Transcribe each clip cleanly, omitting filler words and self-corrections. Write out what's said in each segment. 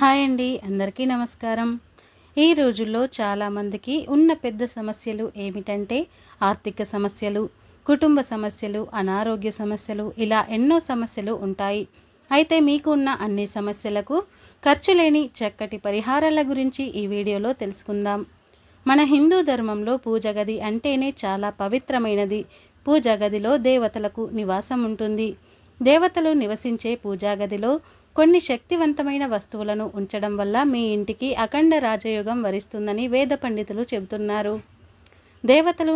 Hi అండి, అందరికీ నమస్కారం. ఈ రోజుల్లో చాలామందికి ఉన్న పెద్ద సమస్యలు ఏమిటంటే ఆర్థిక సమస్యలు, కుటుంబ సమస్యలు, అనారోగ్య సమస్యలు, ఇలా ఎన్నో సమస్యలు ఉంటాయి. అయితే మీకు ఉన్న అన్ని సమస్యలకు ఖర్చు లేని చక్కటి పరిహారాల గురించి ఈ వీడియోలో తెలుసుకుందాం. మన హిందూ ధర్మంలో పూజ గది అంటేనే చాలా పవిత్రమైనది. పూజా గదిలో దేవతలకు నివాసం ఉంటుంది. దేవతలు నివసించే పూజా గదిలో కొన్ని శక్తివంతమైన వస్తువులను ఉంచడం వల్ల మీ ఇంటికి అఖండ రాజయోగం వరిస్తుందని వేద పండితులు చెబుతున్నారు. దేవతలు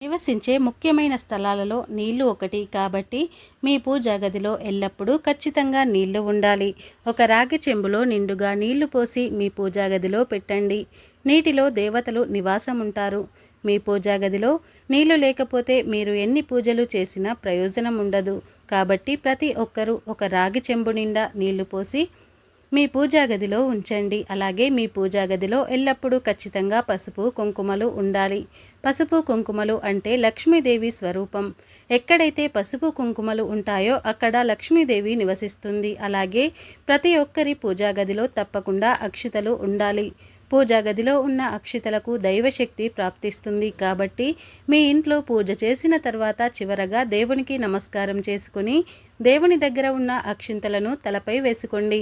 నివసించే ముఖ్యమైన స్థలాలలో నీళ్లు ఒకటి కాబట్టి మీ పూజా గదిలో ఎల్లప్పుడూ ఖచ్చితంగా నీళ్లు ఉండాలి. ఒక రాగి చెంబులో నిండుగా నీళ్లు పోసి మీ పూజా గదిలో పెట్టండి. నీటిలో దేవతలు నివాసం ఉంటారు. మీ పూజా గదిలో నీళ్లు లేకపోతే మీరు ఎన్ని పూజలు చేసినా ప్రయోజనం ఉండదు. కాబట్టి ప్రతి ఒక్కరూ ఒక రాగి చెంబు నిండా నీళ్లు పోసి మీ పూజా గదిలో ఉంచండి. అలాగే మీ పూజా గదిలో ఎల్లప్పుడూ ఖచ్చితంగా పసుపు కుంకుమలు ఉండాలి. పసుపు కుంకుమలు అంటే లక్ష్మీదేవి స్వరూపం. ఎక్కడైతే పసుపు కుంకుమలు ఉంటాయో అక్కడ లక్ష్మీదేవి నివసిస్తుంది. అలాగే ప్రతి ఒక్కరి పూజా గదిలో తప్పకుండా అక్షితలు ఉండాలి. పూజా గదిలో ఉన్న అక్షితలకు దైవశక్తి ప్రాప్తిస్తుంది. కాబట్టి మీ ఇంట్లో పూజ చేసిన తర్వాత చివరగా దేవునికి నమస్కారం చేసుకుని దేవుని దగ్గర ఉన్న అక్షింతలను తలపై వేసుకోండి.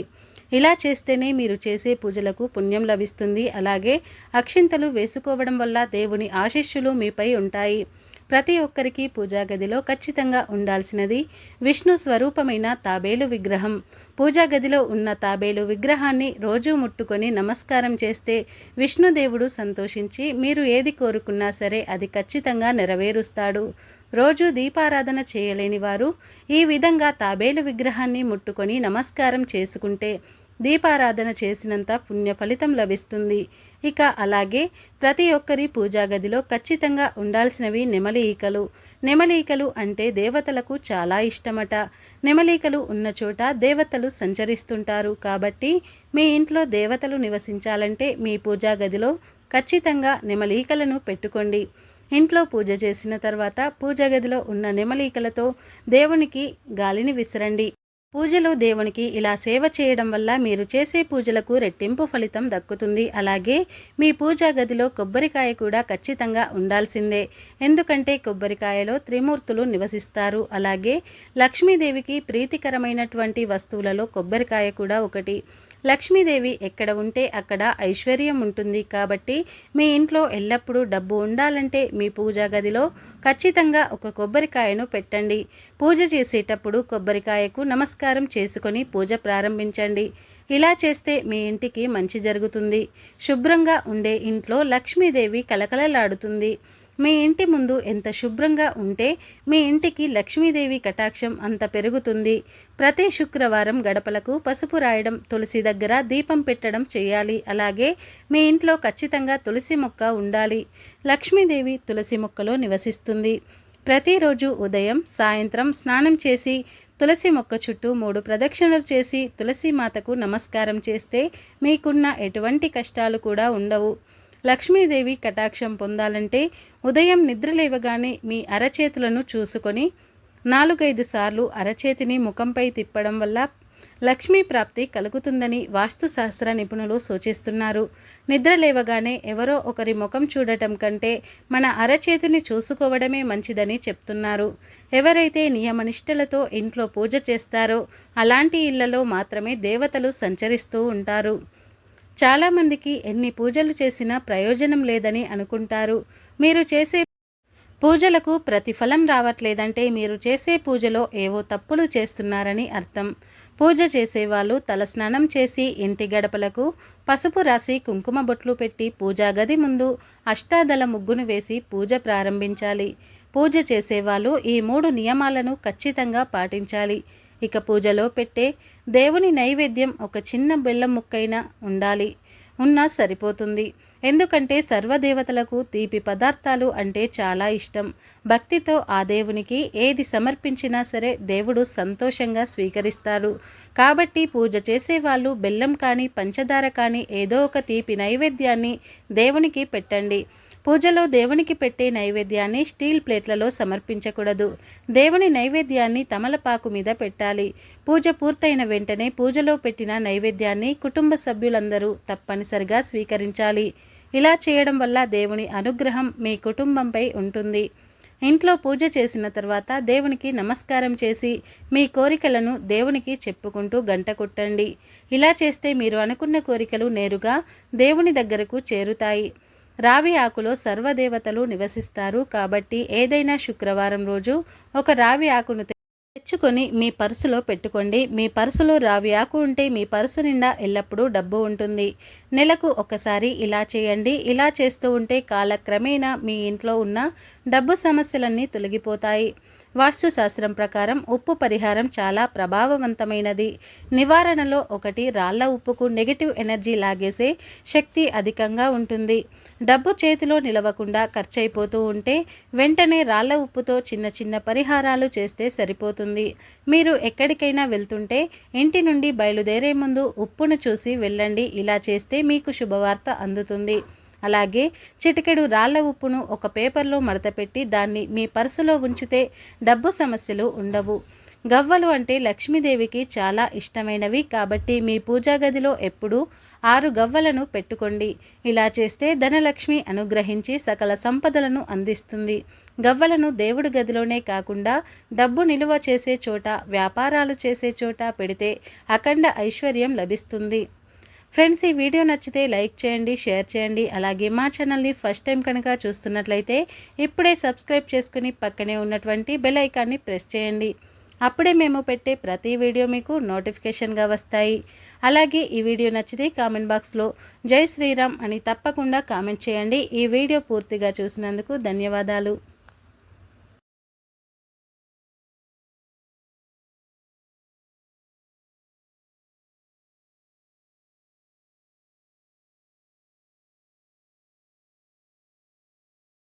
ఇలా చేస్తేనే మీరు చేసే పూజలకు పుణ్యం లభిస్తుంది. అలాగే అక్షింతలు వేసుకోవడం వల్ల దేవుని ఆశీస్సులు మీపై ఉంటాయి. ప్రతి ఒక్కరికి పూజా గదిలో ఖచ్చితంగా ఉండాల్సినది విష్ణు స్వరూపమైన తాబేలు విగ్రహం. పూజా గదిలో ఉన్న తాబేలు విగ్రహాన్ని రోజు ముట్టుకొని నమస్కారం చేస్తే విష్ణుదేవుడు సంతోషించి మీరు ఏది కోరుకున్నా సరే అది ఖచ్చితంగా నెరవేరుస్తాడు. రోజు దీపారాధన చేయలేని వారు ఈ విధంగా తాబేలు విగ్రహాన్ని ముట్టుకొని నమస్కారం చేసుకుంటే దీపారాధన చేసినంత పుణ్య ఫలితం లభిస్తుంది. ఇక అలాగే ప్రతి ఒక్కరి పూజా గదిలో ఖచ్చితంగా ఉండాల్సినవి నెమలి ఈకలు. నెమలి ఈకలు అంటే దేవతలకు చాలా ఇష్టమట. నెమలికలు ఉన్న చోట దేవతలు సంచరిస్తుంటారు. కాబట్టి మీ ఇంట్లో దేవతలు నివసించాలంటే మీ పూజా గదిలో ఖచ్చితంగా నెమలీకలను పెట్టుకోండి. ఇంట్లో పూజ చేసిన తర్వాత పూజా గదిలో ఉన్న నెమలీకలతో దేవునికి గాలిని విసరండి. పూజలో దేవునికి ఇలా సేవ చేయడం వల్ల మీరు చేసే పూజలకు రెట్టింపు ఫలితం దక్కుతుంది. అలాగే మీ పూజా గదిలో కొబ్బరికాయ కూడా ఖచ్చితంగా ఉండాల్సిందే. ఎందుకంటే కొబ్బరికాయలో త్రిమూర్తులు నివసిస్తారు. అలాగే లక్ష్మీదేవికి ప్రీతికరమైనటువంటి వస్తువులలో కొబ్బరికాయ కూడా ఒకటి. లక్ష్మీదేవి ఎక్కడ ఉంటే అక్కడ ఐశ్వర్యం ఉంటుంది. కాబట్టి మీ ఇంట్లో ఎల్లప్పుడూ డబ్బు ఉండాలంటే మీ పూజా గదిలో ఖచ్చితంగా ఒక కొబ్బరికాయను పెట్టండి. పూజ చేసేటప్పుడు కొబ్బరికాయకు నమస్కారం చేసుకొని పూజ ప్రారంభించండి. ఇలా చేస్తే మీ ఇంటికి మంచి జరుగుతుంది. శుభ్రంగా ఉండే ఇంట్లో లక్ష్మీదేవి కలకలలాడుతుంది. మీ ఇంటి ముందు ఎంత శుభ్రంగా ఉంటే మీ ఇంటికి లక్ష్మీదేవి కటాక్షం అంత పెరుగుతుంది. ప్రతి శుక్రవారం గడపలకు పసుపు రాయడం, తులసి దగ్గర దీపం పెట్టడం చేయాలి. అలాగే మీ ఇంట్లో ఖచ్చితంగా తులసి మొక్క ఉండాలి. లక్ష్మీదేవి తులసి మొక్కలో నివసిస్తుంది. ప్రతిరోజు ఉదయం సాయంత్రం స్నానం చేసి తులసి మొక్క చుట్టూ 3 ప్రదక్షిణలు చేసి తులసి మాతకు నమస్కారం చేస్తే మీకున్న ఎటువంటి కష్టాలు కూడా ఉండవు. లక్ష్మీదేవి కటాక్షం పొందాలంటే ఉదయం నిద్రలేవగానే మీ అరచేతులను చూసుకొని 4-5 సార్లు అరచేతిని ముఖంపై తిప్పడం వల్ల లక్ష్మీ ప్రాప్తి కలుగుతుందని వాస్తుశాస్త్ర నిపుణులు సూచిస్తున్నారు. నిద్రలేవగానే ఎవరో ఒకరి ముఖం చూడటం కంటే మన అరచేతిని చూసుకోవడమే మంచిదని చెప్తున్నారు. ఎవరైతే నియమనిష్టలతో ఇంట్లో పూజ చేస్తారో అలాంటి ఇళ్లలో మాత్రమే దేవతలు సంచరిస్తూ ఉంటారు. చాలామందికి ఎన్ని పూజలు చేసినా ప్రయోజనం లేదని అనుకుంటారు. మీరు చేసే పూజలకు ప్రతిఫలం రావట్లేదంటే మీరు చేసే పూజలో ఏవో తప్పులు చేస్తున్నారని అర్థం. పూజ చేసేవాళ్ళు తలస్నానం చేసి ఇంటి గడపలకు పసుపు రాసి కుంకుమ బొట్లు పెట్టి పూజా గది ముందు అష్టాదళ ముగ్గును వేసి పూజ ప్రారంభించాలి. పూజ చేసేవాళ్ళు ఈ 3 నియమాలను ఖచ్చితంగా పాటించాలి. ఇక పూజలో పెట్టే దేవుని నైవేద్యం ఒక చిన్న బెల్లం ముక్కైనా ఉన్నా సరిపోతుంది. ఎందుకంటే సర్వదేవతలకు తీపి పదార్థాలు అంటే చాలా ఇష్టం. భక్తితో ఆ దేవునికి ఏది సమర్పించినా సరే దేవుడు సంతోషంగా స్వీకరిస్తాడు. కాబట్టి పూజ చేసేవాళ్ళు బెల్లం కానీ పంచదార కానీ ఏదో ఒక తీపి నైవేద్యాన్ని దేవునికి పెట్టండి. పూజలో దేవునికి పెట్టే నైవేద్యాన్ని స్టీల్ ప్లేట్లలో సమర్పించకూడదు. దేవుని నైవేద్యాన్ని తమలపాకు మీద పెట్టాలి. పూజ పూర్తయిన వెంటనే పూజలో పెట్టిన నైవేద్యాన్ని కుటుంబ సభ్యులందరూ తప్పనిసరిగా స్వీకరించాలి. ఇలా చేయడం వల్ల దేవుని అనుగ్రహం మీ కుటుంబంపై ఉంటుంది. ఇంట్లో పూజ చేసిన తర్వాత దేవునికి నమస్కారం చేసి మీ కోరికలను దేవునికి చెప్పుకుంటూ గంట కొట్టండి. ఇలా చేస్తే మీరు అనుకున్న కోరికలు నేరుగా దేవుని దగ్గరకు చేరుతాయి. రావి ఆకులో సర్వదేవతలు నివసిస్తారు కాబట్టి ఏదైనా శుక్రవారం రోజు ఒక రావి ఆకును తెచ్చుకొని మీ పర్సులో పెట్టుకోండి. మీ పర్సులో రావి ఆకు ఉంటే మీ పర్సు నిండా ఎల్లప్పుడూ డబ్బు ఉంటుంది. నెలకు ఒకసారి ఇలా చేయండి. ఇలా చేస్తూ ఉంటే కాలక్రమేణా మీ ఇంట్లో ఉన్న డబ్బు సమస్యలన్నీ తొలగిపోతాయి. వాస్తుశాస్త్రం ప్రకారం ఉప్పు పరిహారం చాలా ప్రభావవంతమైనది. నివారణలో ఒకటి, రాళ్ల ఉప్పుకు నెగిటివ్ ఎనర్జీ లాగేసే శక్తి అధికంగా ఉంటుంది. డబ్బు చేతిలో నిలవకుండా ఖర్చయిపోతూ ఉంటే వెంటనే రాళ్ల ఉప్పుతో చిన్న చిన్న పరిహారాలు చేస్తే సరిపోతుంది. మీరు ఎక్కడికైనా వెళ్తుంటే ఇంటి నుండి బయలుదేరే ముందు ఉప్పును చూసి వెళ్ళండి. ఇలా చేస్తే మీకు శుభవార్త అందుతుంది. అలాగే చిటికెడు రాళ్ల ఉప్పును ఒక పేపర్లో మడతపెట్టి దాన్ని మీ పర్సులో ఉంచితే డబ్బు సమస్యలు ఉండవు. గవ్వలు అంటే లక్ష్మీదేవికి చాలా ఇష్టమైనవి కాబట్టి మీ పూజా గదిలో ఎప్పుడూ 6 గవ్వలను పెట్టుకోండి. ఇలా చేస్తే ధనలక్ష్మి అనుగ్రహించి సకల సంపదలను అందిస్తుంది. గవ్వలను దేవుడి గదిలోనే కాకుండా డబ్బు నిలువ చేసే చోట, వ్యాపారాలు చేసే చోట పెడితే అఖండ ఐశ్వర్యం లభిస్తుంది. ఫ్రెండ్స్, ఈ వీడియో నచ్చితే లైక్ చేయండి, షేర్ చేయండి. అలాగే మా ఛానల్ని ఫస్ట్ టైం కనుక చూస్తున్నట్లయితే ఇప్పుడే సబ్స్క్రైబ్ చేసుకుని పక్కనే ఉన్నటువంటి బెల్ ఐకాన్ని ప్రెస్ చేయండి. అప్పుడే మేము పెట్టే ప్రతి వీడియో మీకు నోటిఫికేషన్గా వస్తాయి. అలాగే ఈ వీడియో నచ్చితే కామెంట్ బాక్స్లో జై శ్రీరామ్ అని తప్పకుండా కామెంట్ చేయండి. ఈ వీడియో పూర్తిగా చూసినందుకు ధన్యవాదాలు.